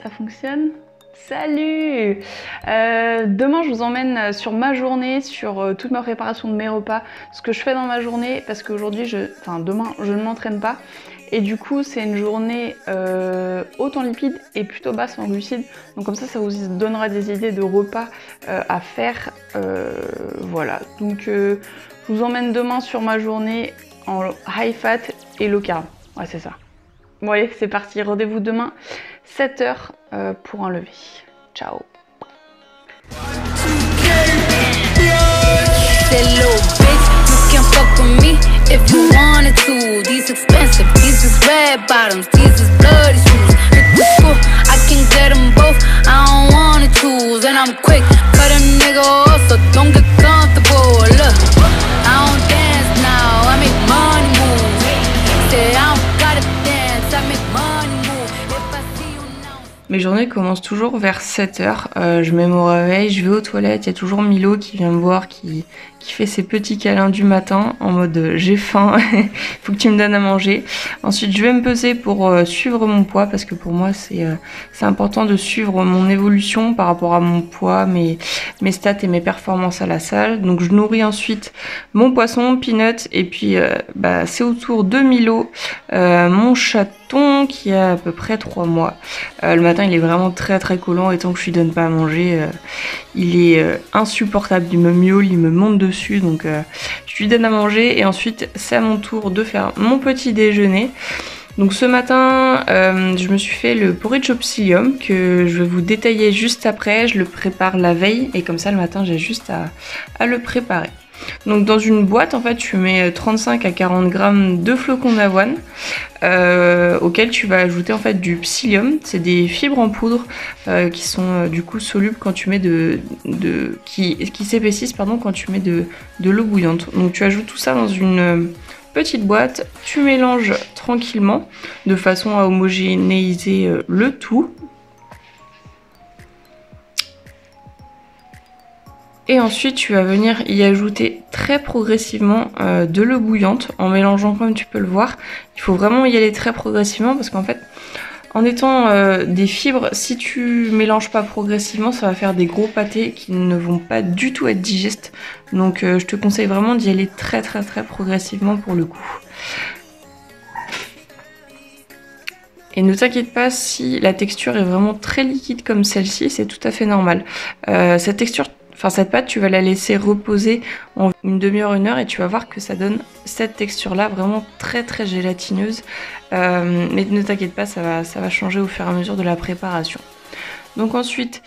Ça fonctionne? Salut! Demain je vous emmène sur ma journée, sur toute ma préparation de mes repas, ce que je fais dans ma journée, parce qu'aujourd'hui, demain je ne m'entraîne pas. Et du coup c'est une journée haute en lipides et plutôt basse en glucides. Donc comme ça vous donnera des idées de repas à faire. Voilà, donc je vous emmène demain sur ma journée en high fat et low carb. Ouais, c'est ça. Bon allez, c'est parti, rendez-vous demain 7h pour un lever. Ciao. If you wanted to, these expensive, these is red bottoms, these is bloody shoes. Hit the school, I can get them both, I don't wanna choose. And I'm quick, cut a nigga off, so don't get comfortable. Look, I don't dance now, I make money move. Say I don't gotta dance, I make money move. If I see you now. Mes journées commencent toujours vers 7h, je mets mon réveil, je vais aux toilettes, il y a toujours Milo qui vient me voir, qui fait ses petits câlins du matin en mode j'ai faim, faut que tu me donnes à manger. Ensuite je vais me peser pour suivre mon poids, parce que pour moi c'est important de suivre mon évolution par rapport à mon poids, mes stats et mes performances à la salle. Donc je nourris ensuite mon poisson, Peanut, et puis c'est au tour de Milo, mon chaton qui a à peu près 3 mois. Le matin il est vraiment très collant, et tant que je lui donne pas à manger, il est insupportable, il me miaule, il me monte dessus, donc je lui donne à manger, et ensuite c'est à mon tour de faire mon petit déjeuner. Donc ce matin je me suis fait le porridge au psyllium que je vais vous détailler juste après. Je le prépare la veille, et comme ça le matin j'ai juste à le préparer. Donc dans une boîte en fait tu mets 35 à 40 grammes de flocons d'avoine auxquels tu vas ajouter en fait du psyllium. C'est des fibres en poudre qui sont du coup solubles quand tu mets qui s'épaississent pardon quand tu mets de l'eau bouillante. Donc tu ajoutes tout ça dans une petite boîte, tu mélanges tranquillement de façon à homogénéiser le tout. Et ensuite tu vas venir y ajouter très progressivement de l'eau bouillante en mélangeant comme tu peux le voir. Il faut vraiment y aller très progressivement, parce qu'en fait en étant des fibres, si tu mélanges pas progressivement ça va faire des gros pâtés qui ne vont pas du tout être digestes. Donc je te conseille vraiment d'y aller très progressivement pour le coup. Et ne t'inquiète pas si la texture est vraiment très liquide comme celle-ci, c'est tout à fait normal. Cette pâte, tu vas la laisser reposer en une demi-heure, 1 heure, et tu vas voir que ça donne cette texture-là vraiment très gelatineuse. Mais ne t'inquiète pas, ça va changer au fur et à mesure de la préparation. Donc ensuite,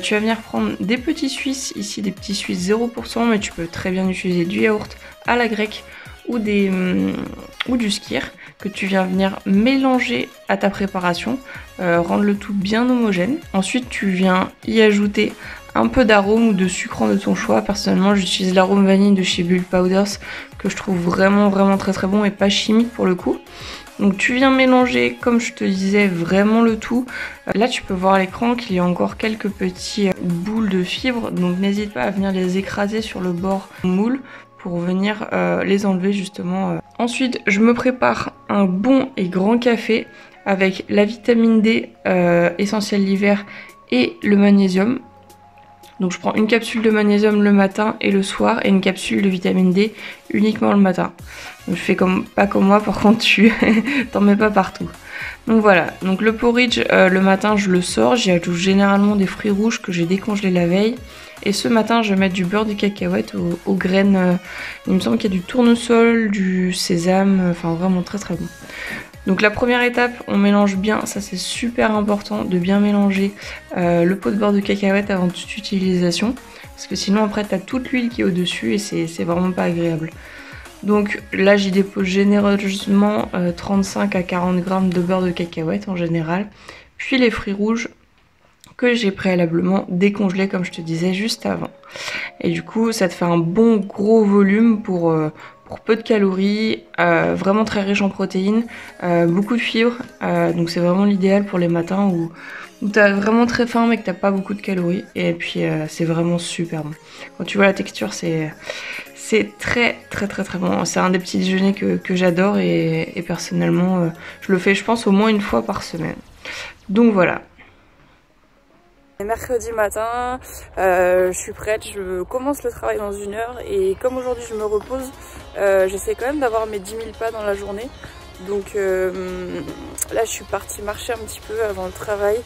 tu vas venir prendre des petits Suisses, ici des petits Suisses 0%, mais tu peux très bien utiliser du yaourt à la grecque ou du skyr, que tu viens venir mélanger à ta préparation, rendre le tout bien homogène. Ensuite, tu viens y ajouter un peu d'arôme ou de sucrant de ton choix. Personnellement j'utilise l'arôme vanille de chez Bulk Powders, que je trouve vraiment très bon et pas chimique pour le coup. Donc tu viens mélanger, comme je te disais, vraiment le tout. Là tu peux voir à l'écran qu'il y a encore quelques petits boules de fibres, donc n'hésite pas à venir les écraser sur le bord moule pour venir les enlever justement. Ensuite je me prépare un bon et grand café avec la vitamine D essentielle l'hiver et le magnésium. Donc je prends une capsule de magnésium le matin et le soir, et une capsule de vitamine D uniquement le matin. Donc je fais pas comme moi, par contre tu t'en mets pas partout. Donc voilà, donc le porridge le matin je le sors, j'y ajoute généralement des fruits rouges que j'ai décongelés la veille. Et ce matin je vais mettre du beurre de cacahuète aux graines, il me semble qu'il y a du tournesol, du sésame, enfin vraiment très bon. Donc la première étape, on mélange bien, ça c'est super important de bien mélanger le pot de beurre de cacahuète avant toute utilisation, parce que sinon après tu as toute l'huile qui est au dessus et c'est vraiment pas agréable. Donc là j'y dépose généreusement 35 à 40 grammes de beurre de cacahuète en général, puis les fruits rouges que j'ai préalablement décongelés comme je te disais juste avant. Et du coup ça te fait un bon gros volume pour peu de calories, vraiment très riche en protéines, beaucoup de fibres, donc c'est vraiment l'idéal pour les matins où t'as vraiment très faim mais que t'as pas beaucoup de calories, et puis c'est vraiment super bon. Quand tu vois la texture c'est très bon, c'est un des petits déjeuners que j'adore, et personnellement je le fais je pense au moins une fois par semaine. Donc voilà. Mercredi matin, je suis prête, je commence le travail dans 1 heure et comme aujourd'hui je me repose, j'essaie quand même d'avoir mes 10 000 pas dans la journée. Donc là je suis partie marcher un petit peu avant le travail,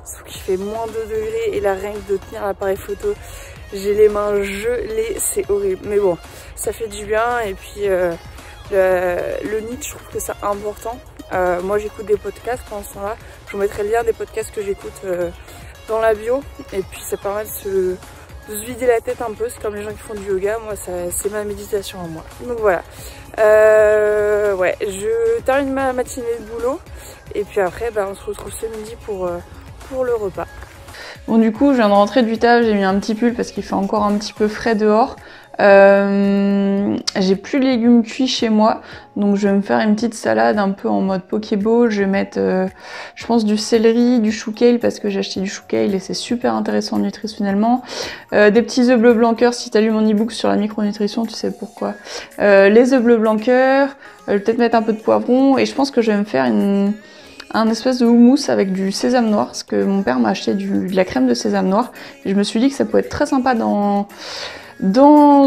sauf qu'il fait moins 2 degrés et là rien que de tenir l'appareil photo, j'ai les mains gelées, c'est horrible. Mais bon, ça fait du bien et puis le NEAT, je trouve que c'est important. Moi j'écoute des podcasts pendant ce temps-là, je vous mettrai le lien des podcasts que j'écoute dans la bio et puis ça permet de se vider la tête un peu, c'est comme les gens qui font du yoga, moi c'est ma méditation à moi. Donc voilà, ouais, je termine ma matinée de boulot et puis après on se retrouve ce midi pour le repas. Bon du coup je viens de rentrer du taf, j'ai mis un petit pull parce qu'il fait encore un petit peu frais dehors. J'ai plus de légumes cuits chez moi, donc je vais me faire une petite salade un peu en mode pokéball. Je vais mettre, je pense, du céleri, du chou kale parce que j'ai acheté du chou kale et c'est super intéressant nutritionnellement. Des petits œufs bleus blanc cœur, si t'as lu mon ebook sur la micronutrition, tu sais pourquoi. Les œufs bleus blanc cœur, peut-être mettre un peu de poivron et je pense que je vais me faire un espèce de houmous avec du sésame noir, parce que mon père m'a acheté de la crème de sésame noir et je me suis dit que ça pouvait être très sympa dans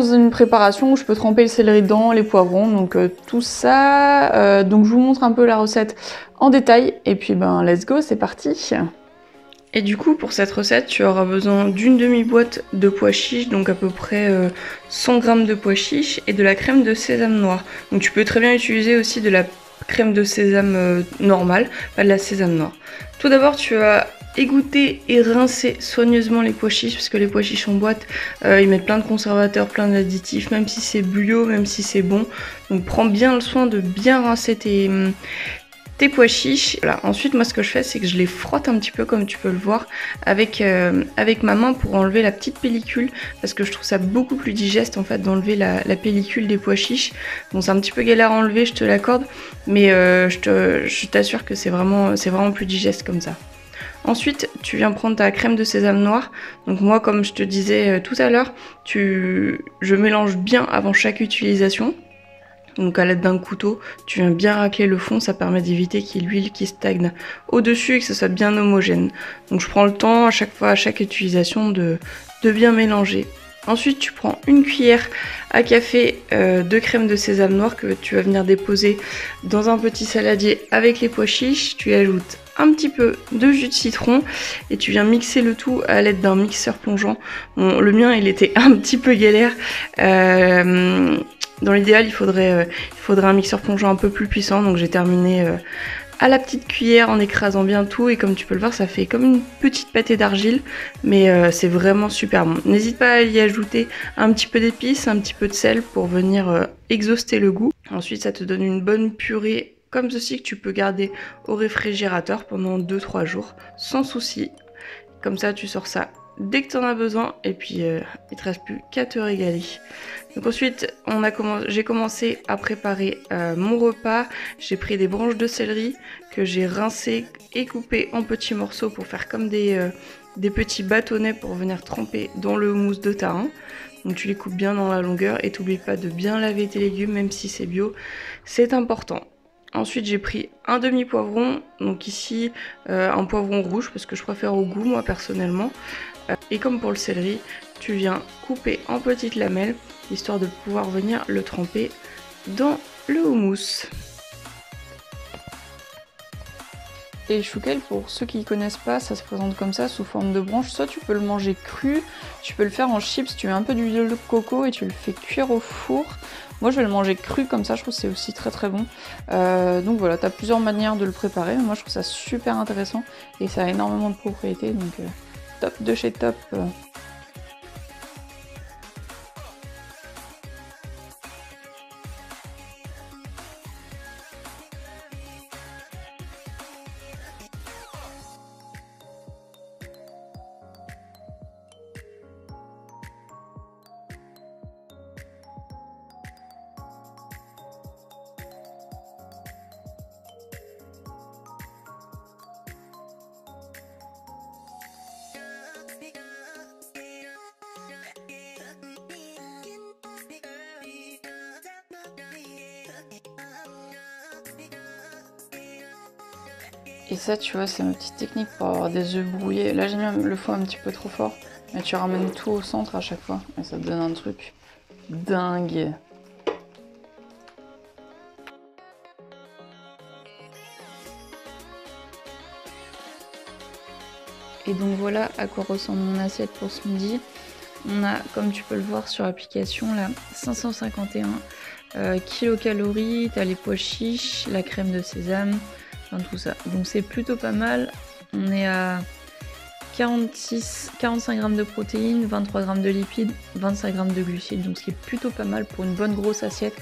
une préparation où je peux tremper le céleri dedans, les poivrons, donc tout ça. Donc je vous montre un peu la recette en détail et puis let's go, c'est parti. Et du coup pour cette recette tu auras besoin d'une demi-boîte de pois chiches, donc à peu près 100 g de pois chiches et de la crème de sésame noir. Donc tu peux très bien utiliser aussi de la crème de sésame normale, pas de la sésame noire. Tout d'abord tu vas égoutter et rincer soigneusement les pois chiches, parce que les pois chiches en boîte ils mettent plein de conservateurs, plein d'additifs, même si c'est bio, même si c'est bon. Donc prends bien le soin de bien rincer tes pois chiches. Voilà. Ensuite moi ce que je fais c'est que je les frotte un petit peu comme tu peux le voir avec ma main pour enlever la petite pellicule, parce que je trouve ça beaucoup plus digeste en fait d'enlever la pellicule des pois chiches. Bon c'est un petit peu galère à enlever, je te l'accorde, mais je t'assure que c'est vraiment plus digeste comme ça. Ensuite, tu viens prendre ta crème de sésame noir. Donc moi, comme je te disais tout à l'heure, je mélange bien avant chaque utilisation. Donc à l'aide d'un couteau, tu viens bien racler le fond, ça permet d'éviter qu'il y ait l'huile qui stagne au-dessus et que ce soit bien homogène. Donc je prends le temps à chaque fois, à chaque utilisation, de bien mélanger. Ensuite, tu prends une cuillère à café de crème de sésame noir que tu vas venir déposer dans un petit saladier avec les pois chiches. Tu y ajoutes un petit peu de jus de citron et tu viens mixer le tout à l'aide d'un mixeur plongeant. Bon, le mien, il était un petit peu galère. Dans l'idéal, il faudrait un mixeur plongeant un peu plus puissant, donc j'ai terminé à la petite cuillère en écrasant bien tout et comme tu peux le voir ça fait comme une petite pâtée d'argile, mais c'est vraiment super bon. N'hésite pas à y ajouter un petit peu d'épices, un petit peu de sel pour venir exhauster le goût. Ensuite ça te donne une bonne purée comme ceci que tu peux garder au réfrigérateur pendant 2-3 jours sans souci. Comme ça tu sors ça dès que tu en as besoin et puis il te reste plus qu'à te régaler. Donc ensuite j'ai commencé à préparer mon repas. J'ai pris des branches de céleri que j'ai rincées et coupées en petits morceaux pour faire comme des petits bâtonnets pour venir tremper dans le houmous de tahin. Donc tu les coupes bien dans la longueur et t'oublie pas de bien laver tes légumes, même si c'est bio, c'est important. Ensuite j'ai pris un demi-poivron, donc ici un poivron rouge parce que je préfère au goût moi personnellement. Et comme pour le céleri, tu viens couper en petites lamelles, histoire de pouvoir venir le tremper dans le houmous. Et le chou kale, pour ceux qui ne connaissent pas, ça se présente comme ça, sous forme de branche. Soit tu peux le manger cru, tu peux le faire en chips, tu mets un peu d'huile de coco et tu le fais cuire au four. Moi je vais le manger cru comme ça, je trouve que c'est aussi très très bon. Donc voilà, tu as plusieurs manières de le préparer, mais moi je trouve ça super intéressant et ça a énormément de propriétés, donc top de chez top. Et ça, tu vois, c'est ma petite technique pour avoir des œufs brouillés. Là, j'ai mis le feu un petit peu trop fort. Mais tu ramènes tout au centre à chaque fois. Et ça te donne un truc dingue. Et donc voilà à quoi ressemble mon assiette pour ce midi. On a, comme tu peux le voir sur l'application, là, 551 kilocalories. T'as les pois chiches, la crème de sésame, enfin tout ça. Donc c'est plutôt pas mal. On est à 45 grammes de protéines, 23 grammes de lipides, 25 grammes de glucides. Donc ce qui est plutôt pas mal pour une bonne grosse assiette.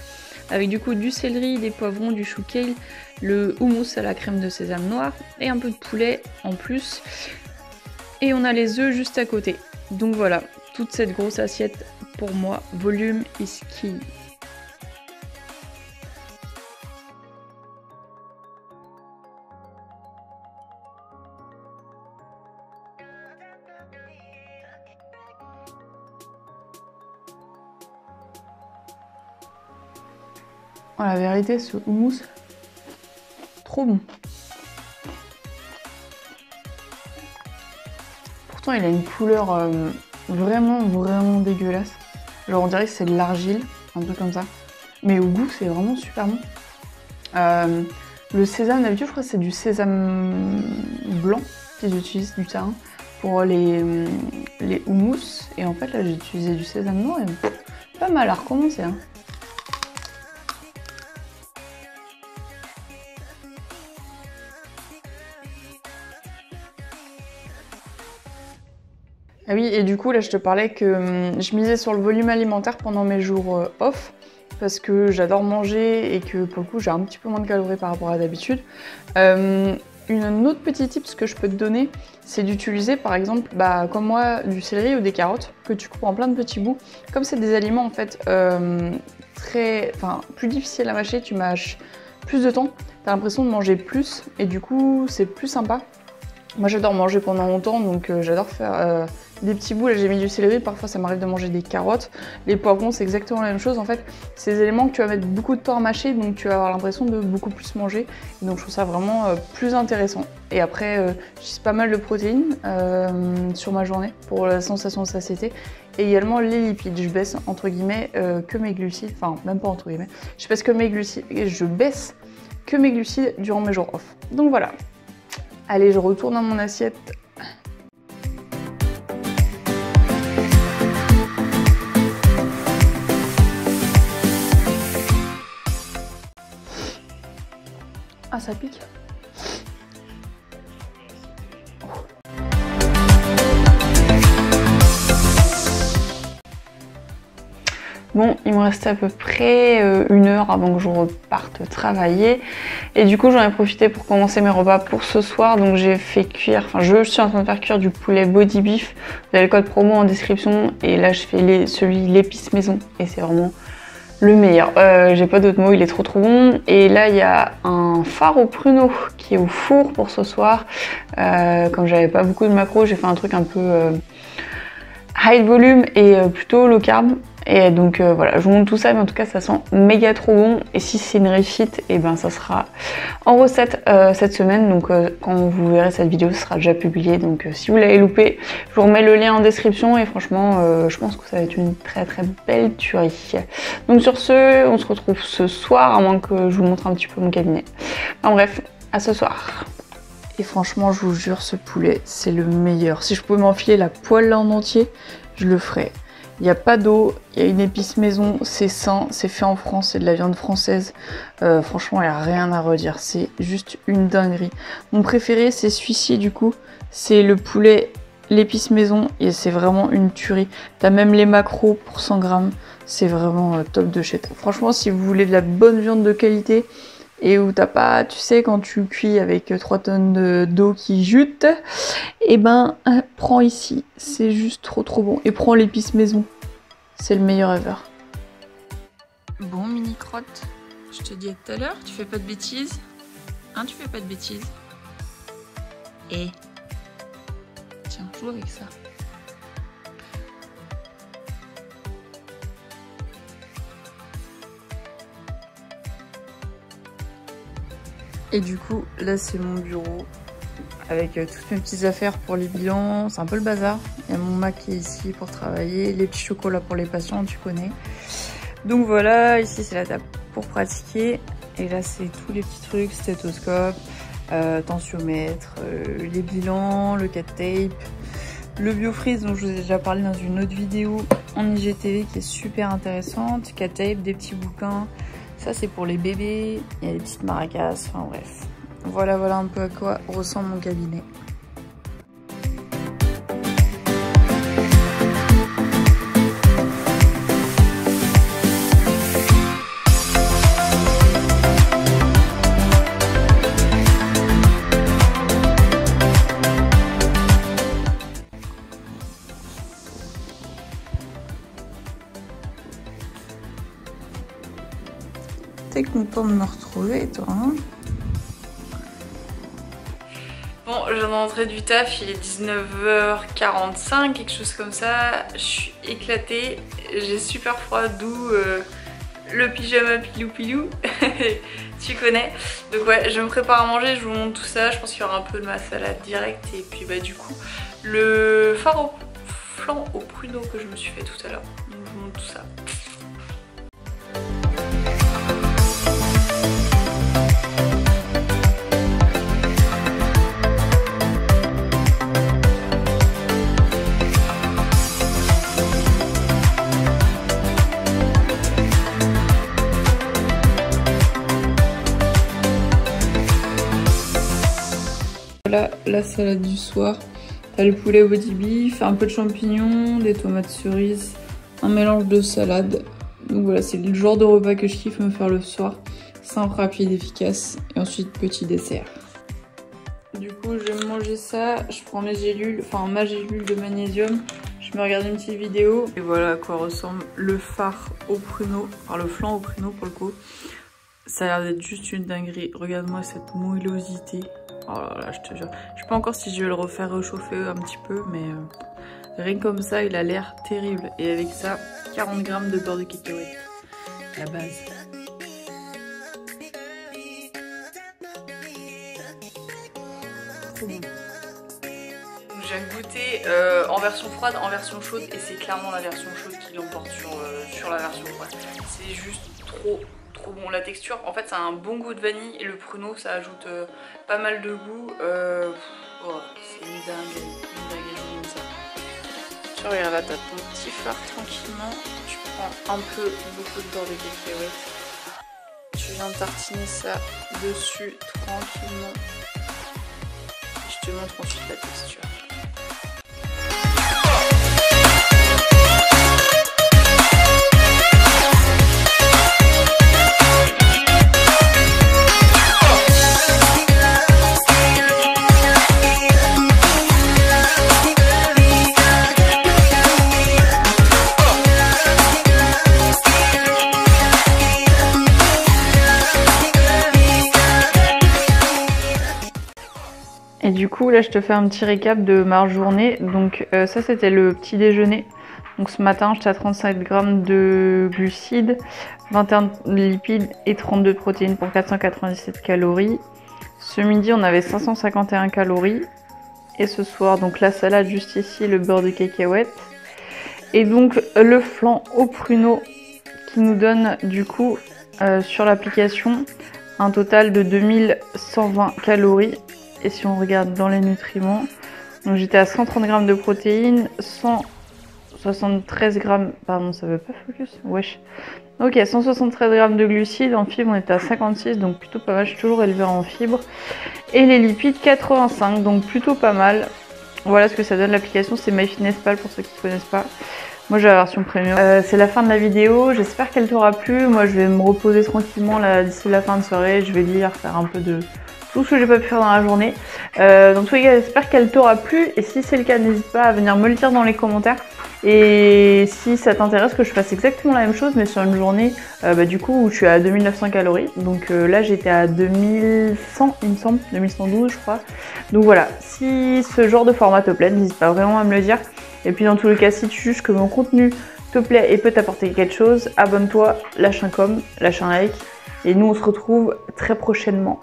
Avec du coup du céleri, des poivrons, du chou kale, le houmous à la crème de sésame noire et un peu de poulet en plus. Et on a les œufs juste à côté. Donc voilà, toute cette grosse assiette pour moi, volume is key. Oh, la vérité, ce houmous, trop bon. Pourtant, il a une couleur vraiment dégueulasse. Genre, on dirait que c'est de l'argile, un truc comme ça. Mais au goût, c'est vraiment super bon. Le sésame, d'habitude, je crois que c'est du sésame blanc qu'ils utilisent du terrain pour les houmous. Et en fait, là, j'ai utilisé du sésame noir et pas mal à recommencer. Hein. Ah oui, et du coup, là, je te parlais que je misais sur le volume alimentaire pendant mes jours off, parce que j'adore manger et que pour le coup, j'ai un petit peu moins de calories par rapport à d'habitude. Une autre petite tips que je peux te donner, c'est d'utiliser par exemple, comme moi, du céleri ou des carottes que tu coupes en plein de petits bouts. Comme c'est des aliments en fait plus difficiles à mâcher, tu mâches plus de temps, t'as l'impression de manger plus et du coup, c'est plus sympa. Moi j'adore manger pendant longtemps, donc j'adore faire des petits bouts. Là j'ai mis du céleri, parfois ça m'arrive de manger des carottes. Les poivrons c'est exactement la même chose. En fait, c'est des éléments que tu vas mettre beaucoup de temps à mâcher, donc tu vas avoir l'impression de beaucoup plus manger. Et donc je trouve ça vraiment plus intéressant. Et après, j'utilise pas mal de protéines sur ma journée pour la sensation de satiété. Et également les lipides, je baisse entre guillemets que mes glucides, enfin même pas entre guillemets, je baisse que mes glucides durant mes jours off. Donc voilà. Allez, je retourne à mon assiette. Ah, ça pique. Bon, il me restait à peu près 1 heure avant que je reparte travailler. Et du coup, j'en ai profité pour commencer mes repas pour ce soir. Donc j'ai fait cuire, je suis en train de faire cuire du poulet body beef. Vous avez le code promo en description. Et là, je fais celui l'épice maison. Et c'est vraiment le meilleur. J'ai pas d'autres mots, il est trop bon. Et là, il y a un fard au pruneau qui est au four pour ce soir. Comme j'avais pas beaucoup de macros, j'ai fait un truc un peu high volume et plutôt low carb. Et donc voilà, je vous montre tout ça, mais en tout cas ça sent méga trop bon. Et si c'est une refit, et ben ça sera en recette cette semaine. Donc quand vous verrez cette vidéo, ce sera déjà publié. Donc si vous l'avez loupé, je vous remets le lien en description. Et franchement, je pense que ça va être une très belle tuerie. Donc sur ce, on se retrouve ce soir, à moins que je vous montre un petit peu mon cabinet. Enfin bref, à ce soir. Et franchement, je vous jure, ce poulet, c'est le meilleur. Si je pouvais m'enfiler la poêle là en entier, je le ferais. Il n'y a pas d'eau, il y a une épice maison, c'est sain, c'est fait en France, c'est de la viande française. Franchement, il n'y a rien à redire, c'est juste une dinguerie. Mon préféré, c'est celui-ci du coup, c'est le poulet, l'épice maison, et c'est vraiment une tuerie. T'as même les macros pour 100 grammes, c'est vraiment top de chez toi. Franchement, si vous voulez de la bonne viande de qualité, et où t'as pas, tu sais, quand tu cuis avec 3 tonnes d'eau qui jute, et ben prends ici, c'est juste trop bon. Et prends l'épice maison, c'est le meilleur ever. Bon mini crotte, je te dis à tout à l'heure, tu fais pas de bêtises. Hein, tu fais pas de bêtises. Et tiens, joue avec ça. Et du coup, là c'est mon bureau. avec toutes mes petites affaires pour les bilans. C'est un peu le bazar. Il y a mon Mac qui est ici pour travailler, les petits chocolats pour les patients, tu connais. Donc voilà, ici c'est la table pour pratiquer. Et là c'est tous les petits trucs, stéthoscope, tensiomètre, les bilans, le cat tape, le biofreeze dont je vous ai déjà parlé dans une autre vidéo en IGTV qui est super intéressante, cat tape, des petits bouquins. Ça c'est pour les bébés, il y a des petites maracas, enfin bref. Voilà un peu à quoi ressemble mon cabinet. T'es content de me retrouver, toi, hein? Bon, je viens d'entrer du taf, il est 19h45, quelque chose comme ça. Je suis éclatée, j'ai super froid, d'où le pyjama pilou-pilou, tu connais. Donc ouais, je me prépare à manger, je vous montre tout ça. Je pense qu'il y aura un peu de ma salade directe et puis bah du coup, le fard au flan au pruneau que je me suis fait tout à l'heure. Donc je vous montre tout ça. Voilà la salade du soir. T'as le poulet body beef, un peu de champignons, des tomates cerises, un mélange de salade. Donc voilà, c'est le genre de repas que je kiffe me faire le soir. Simple, rapide, efficace. Et ensuite, petit dessert. Du coup, je vais manger ça. Je prends mes gélules, enfin ma gélule de magnésium. Je me regarde une petite vidéo. Et voilà à quoi ressemble le fard au pruneau. Enfin, le flan au pruneau pour le coup. Ça a l'air d'être juste une dinguerie. Regarde-moi cette moellosité. Oh là là, je te jure. Je sais pas encore si je vais le refaire réchauffer un petit peu, mais rien que comme ça, il a l'air terrible. Et avec ça, 40 g de beurre de cacahuète. La base. Trop bon. J'ai un goûter en version froide, en version chaude, et c'est clairement la version chaude qui l'emporte sur la version froide. C'est juste trop bon. La texture, en fait, ça a un bon goût de vanille et le pruneau, ça ajoute pas mal de goût. Oh, c'est une dingue, comme ça. Tu regardes là, t'as ton petit fard tranquillement. Tu prends un peu beaucoup de beurre de cacahuète. Tu viens tartiner ça dessus tranquillement. Je te montre ensuite la texture. Et du coup là je te fais un petit récap de ma journée. Donc ça c'était le petit déjeuner. Donc ce matin j'étais à 37 g de glucides, 21 lipides et 32 protéines pour 497 calories. Ce midi on avait 551 calories. Et ce soir donc la salade juste ici, le beurre de cacahuète. Et donc le flan au pruneau qui nous donne du coup sur l'application un total de 2120 calories. Et si on regarde dans les nutriments, donc j'étais à 130 g de protéines, 173 g, pardon ça veut pas focus, wesh. Ok, 173 g de glucides, en fibres on était à 56, donc plutôt pas mal, je suis toujours élevée en fibres. Et les lipides 85, donc plutôt pas mal. Voilà ce que ça donne l'application, c'est MyFitnessPal pour ceux qui ne connaissent pas. Moi j'ai la version premium. C'est la fin de la vidéo, j'espère qu'elle t'aura plu. Moi je vais me reposer tranquillement d'ici la fin de soirée, je vais lire, faire un peu de tout ce que j'ai pas pu faire dans la journée. Dans tous les cas, j'espère qu'elle t'aura plu. Et si c'est le cas, n'hésite pas à venir me le dire dans les commentaires. Et si ça t'intéresse que je fasse exactement la même chose, mais sur une journée du coup où je suis à 2900 calories. Donc là, j'étais à 2100, il me semble, 2112 je crois. Donc voilà, si ce genre de format te plaît, n'hésite pas vraiment à me le dire. Et puis dans tous les cas, si tu juges que mon contenu te plaît et peut t'apporter quelque chose, abonne-toi, lâche un com, lâche un like. Et nous, on se retrouve très prochainement